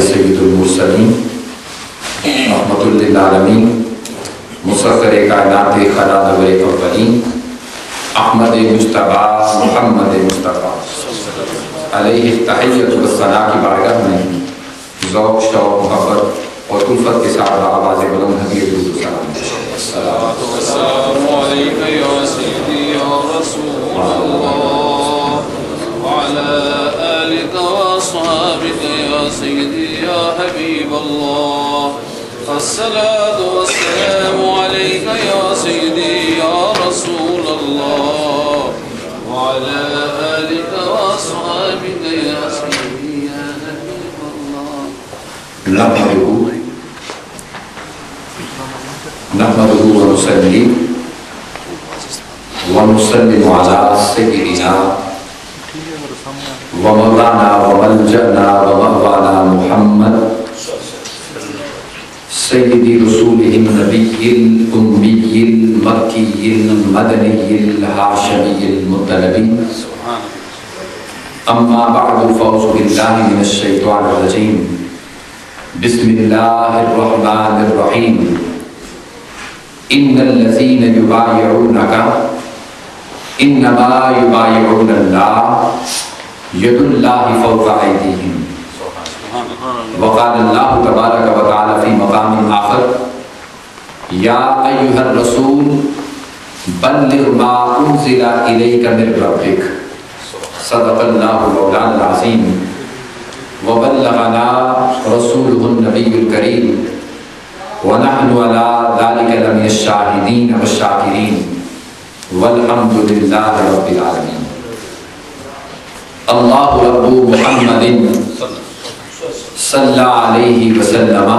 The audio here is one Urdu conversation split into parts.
سید المرسلین رحمۃ للعالمین مسخر کائنات خلا نور اولین احمد مجتبیٰ محمد مصطفیٰ علیہ التحیۃ والثناء کی بارگاہ میں ذوق شوق محبت اور الفت کے ساتھ آواز بلند حدیث درود و سلام السلام علیکم یا سیدی یا رسول اللہ وعلی آلک واصحابک یا سیدی یا حبیب اللہ الصلاة والسلام علیک یا سیدی یا رسول اللہ وعلی آلک واصحابک یا سیدی یا حبیب اللہ نحمده ونصلي ونسلم على سيدنا ومولانا وملجأنا ومأوانا محمد سيد رسوله النبي الأمي المكي المدني الهاشمي المطلبي أما بعد فأعوذ بالله من الشيطان الرجيم بسم الله الرحمن الرحيم ان الذين يبايعونك انما يبايعون الله يد الله فوق ايديهم وقال الله تبارك وتعالى في مقام آخر يا ايها الرسول بلغ ما انزل اليك من ربك صدق الله مولانا العظيم وبلغنا رسوله النبي الكريم ونحن على ذلك لمن الشاهدين والشاكرين والحمد لله رب العالمين الله رب محمد صلى عليه وسلم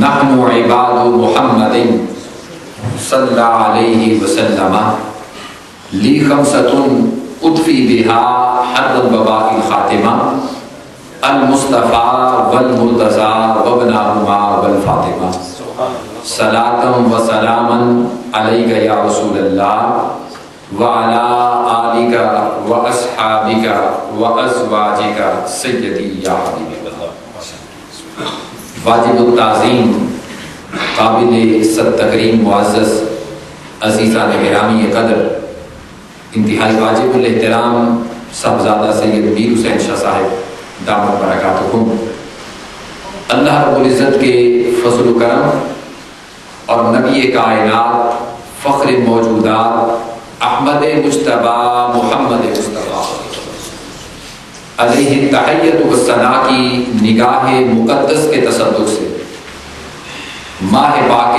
نحن عباد محمد صلى عليه وسلم لي خمسة أطفي بها حر الوباء الخاتمة المصطفى والمرتضى وابنهما والفاطمة صلاة وسلاما عليك يا رسول الله وعلى آلك وأصحابك وأزواجك سيدي يا حبيب الله واجب التعظیم قابل عزت تکریم معزز عزیزان گرامی قدر انتہائی واجب الاحترام صاحبزادہ سید میر حسین شاہ صاحب دامت برکاتہم، اللہ رب العزت کے فضل و کرم اور نبی کائنات فخر موجودات احمد مجتبیٰ محمد مصطفیٰ علیہ التحیۃ والثناء کی نگاہ مقدس کے تصدق سے ماہ پاک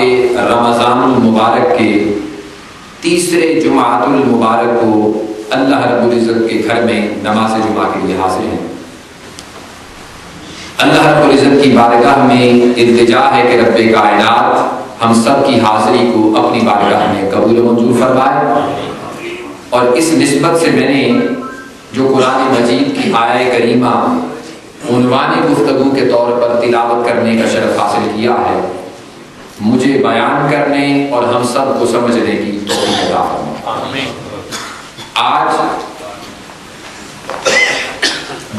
رمضان المبارک کے تیسرے جمعۃ المبارک کو اللہ رب العزت کے گھر میں نماز جمعہ کے لیے حاضر ہیں۔ اللہ رب العزت کی بارگاہ میں التجا ہے کہ رب کائنات ہم سب کی حاضری کو اپنی بارگاہ میں قبول و منظور فرمائے، اور اس نسبت سے میں نے جو قرآن مجید کی آیہ کریمہ عنوان گفتگو کے طور پر تلاوت کرنے کا شرف حاصل کیا ہے، مجھے بیان کرنے اور ہم سب کو سمجھنے کی توفیق عطا فرمائے۔ آج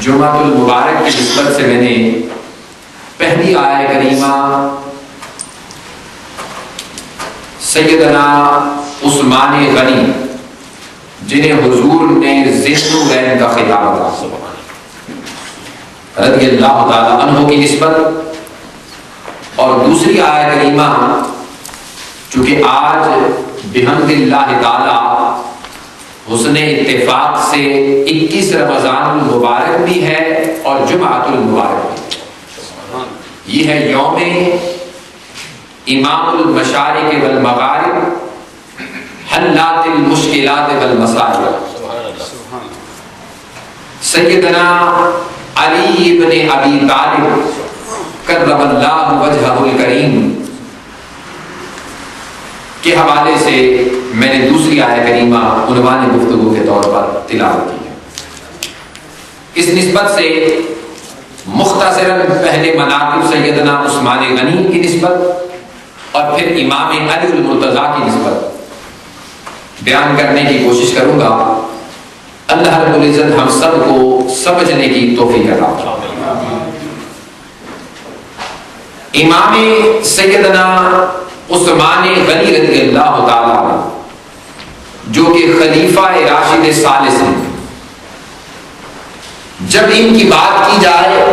جمعۃ المبارک کی نسبت سے میں نے پہلی آیہ کریمہ سیدنا عثمان غنی جنہیں حضور نے ذوالنورین کا خطاب دیا رضی اللہ تعالی عنہ کی نسبت، اور دوسری آیہ کریمہ چونکہ آج بحمد اللہ تعالی حسن اتفاق سے 21 رمضان المبارک بھی ہے اور جمعۃ المبارک بھی، یہ ہے یوم امام المشارق والمغارب حلات المشکلات والمصائب سیدنا علی ابن ابی طالب کرم اللہ وجہہ الکریم کے حوالے سے میں نے دوسری آیہ کریمہ عنوان گفتگو کے طور پر تلاوت کی ہے۔ اس نسبت سے مختصراً پہلے مناقب سیدنا عثمان غنی کی نسبت اور پھر امام علی المرتضیٰ کی نسبت بیان کرنے کی کوشش کروں گا۔ اللہ رب العزت ہم سب کو سمجھنے کی توفیق عطا فرمائے۔ امام سیدنا عثمان غنی رضی اللہ تعالیٰ عنہ جو کہ خلیفہ راشد ثالث ہیں، جب ان کی بات کی جائے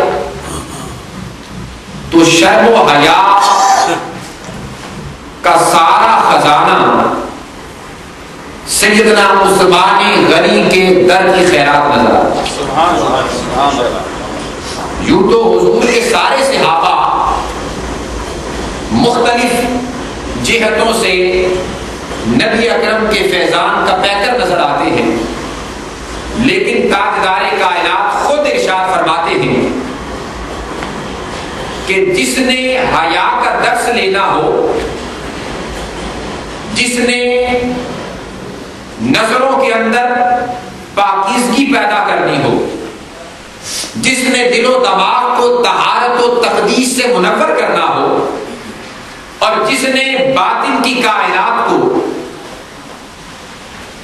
تو شرم و حیا کا سارا خزانہ سیدنا عثمان غنی کے در کی خیرات نظر آتا ہے۔ سبحان اللہ سبحان اللہ۔ یوں تو حضور کے سارے صحابہ مختلف جہتوں سے نبی اکرم کے فیضان کا پیکر نظر آتے ہیں، لیکن تاجدار کائنات خود ارشاد فرماتے ہیں کہ جس نے حیا کا درس لینا ہو، جس نے نظروں کے اندر پاکیزگی پیدا کرنی ہو، جس نے دل و دماغ کو طہارت و تقدیس سے منور کرنا ہو، اور جس نے باطن کی کائنات کو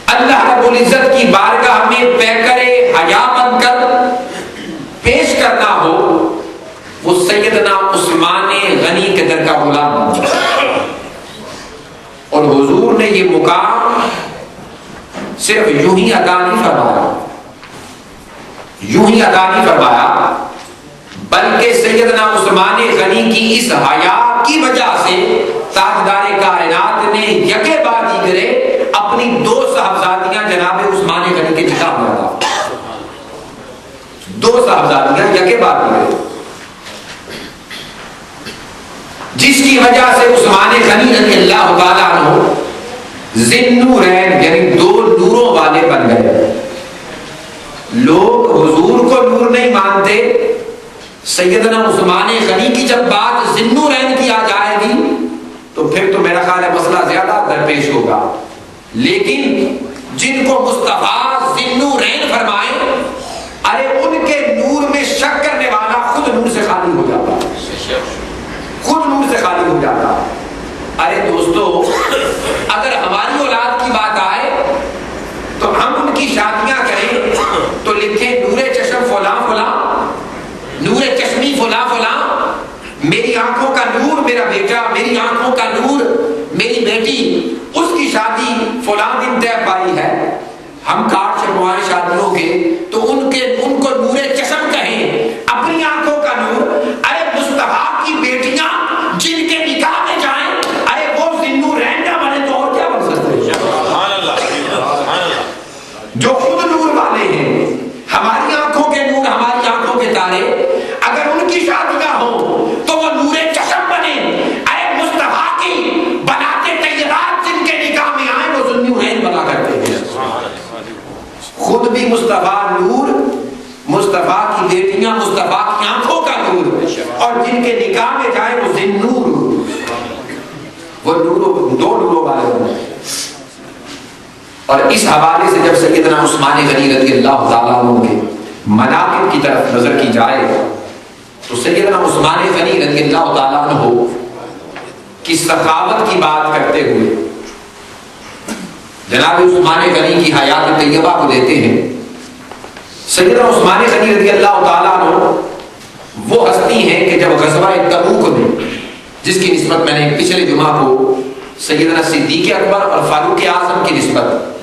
اللہ رب العزت کی بارگاہ میں پیکر حیا بن کر پیش کرنا ہو، وہ سیدنا عثمان غنی کے در کا غلام بن جائے۔ اور حضور نے یہ مقام صرف یوں ہی ادا نہیں فرمایا، یوں ہی ادا نہیں فرمایا، بلکہ سیدنا عثمان غنی کی اس حیا کی وجہ سے تاجدار کائنات نے یکے بعد دیگرے اپنی 2 صاحبزادیاں جناب عثمان غنی کے نکاح میں ادا، 2 صاحبزادیاں یکے بعد دیگرے، جس کی وجہ سے عثمان غنی رضی اللہ تعالیٰ عنہ ذی-النورین یعنی 2 نوروں والے بن گئے۔ لوگ حضور کو نور نہیں مانتے، سیدنا عثمان غنی کی جب بات ذی-النورین کی آ جائے گی تو پھر تو میرا خیال ہے مسئلہ زیادہ درپیش ہوگا، لیکن جن کو مصطفیٰ ذی-النورین فرمائے، ارے ان کے نور میں شک کرنے والا خود نور سے خالی ہو جاتا، خود نور سے خالی ہو جاتا۔ ارے دوستو، اگر ہماری اولاد کی بات آئے تو ہم ان کی شادیاں کریں تو لکھیں نور چشم فلاں فلاں، نور چشمی فلاں فلاں، میری آنکھوں کا نور میرا بیٹا، میری آنکھوں کا نور میری بیٹی، اس کی شادی فلاں دن طے پائی ہے۔ ہم کارڈ چھپوائیں شادیوں کے تو ان کو نور چشم کہیں، اپنی آنکھوں کا نور۔ ارے مصطفیٰ کی بیٹیاں جن کے نکاح میں جائیں، ارے وہ ذی-النورین نہ بنے تو اور کیا بن سکتے ہیں؟ سبحان اللہ، جو خود نور والے ہیں، ہماری آنکھوں کے نور، ہماری آنکھوں کے تارے، اگر ان کی شادیاں ہوں تو وہ نور چشم بنے۔ ارے مصطفیٰ کی بناتے طیبات جن کے نکاح میں آئیں وہ ذی-النورین بنا کرتے ہیں۔ خود بھی مصطفیٰ نور، مصطفیٰ کی بیٹیاں مصطفیٰ کی آنکھوں کا نور، اور جن کے نکاح میں جائے وہ ذی-النور، وہ 2 نوروں والے بنے۔ اور اس حوالے سے جب سیدنا عثمان غنی رضی اللہ تعالیٰ عنہ کے مناقب کی طرف نظر کی جائے تو سیدنا عثمان غنی رضی اللہ تعالیٰ عنہ کی سخاوت کی بات کرتے ہوئے جناب عثمان غنی کی حیات طیبہ کو دیتے ہیں۔ سیدنا عثمان غنی رضی اللہ تعالیٰ عنہ وہ ہستی ہیں کہ جب غزوہ تبوک میں، جس کی نسبت میں نے پچھلے جمعہ کو سیدنا صدیق اکبر اور فاروق اعظم کی نسبت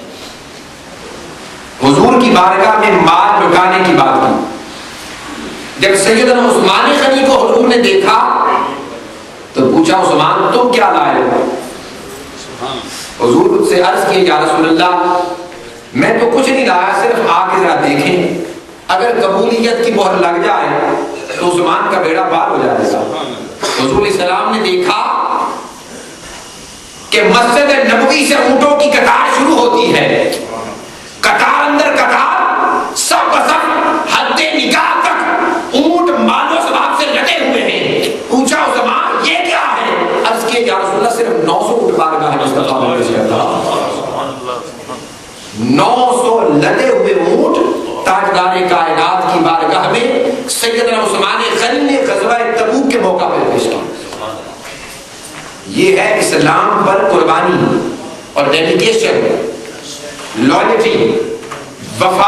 حضور کی بارگاہ میں مال لٹانے کی بات کی، جب سیدنا عثمان غنی کو حضور نے دیکھا تو پوچھا عثمان تم کیا لائے ہو؟ حضور سے عرض کیے یا رسول اللہ میں تو کچھ نہیں لایا، صرف آ کے ذرا دیکھیں، اگر قبولیت کی مہر لگ جائے تو عثمان کا بیڑا پار ہو جائے گا۔ حضور علیہ السلام نے دیکھا کہ مسجد نبوی سے اونٹوں کی قطار شروع ہوتی ہے، قطار اندر قطار، سب بسب حد نگاہ تک اونٹ مال و اسباب سے لدے ہوئے ہیں۔ پوچھا عثمان یہ کیا ہے؟ عرض کیے یا رسول اللہ صرف 900 اونٹ بارگاہ مصطفیٰ میں پیش کرتا، 900 لدے ہوئے اونٹ تاجدار کائنات کی بارگاہ میں سیدنا عثمان غنی نے غزوہ تبوک کے موقع پر پیش کیا۔ یہ ہے اسلام پر قربانی اور ڈیڈیکیشن، لائلٹی، وفا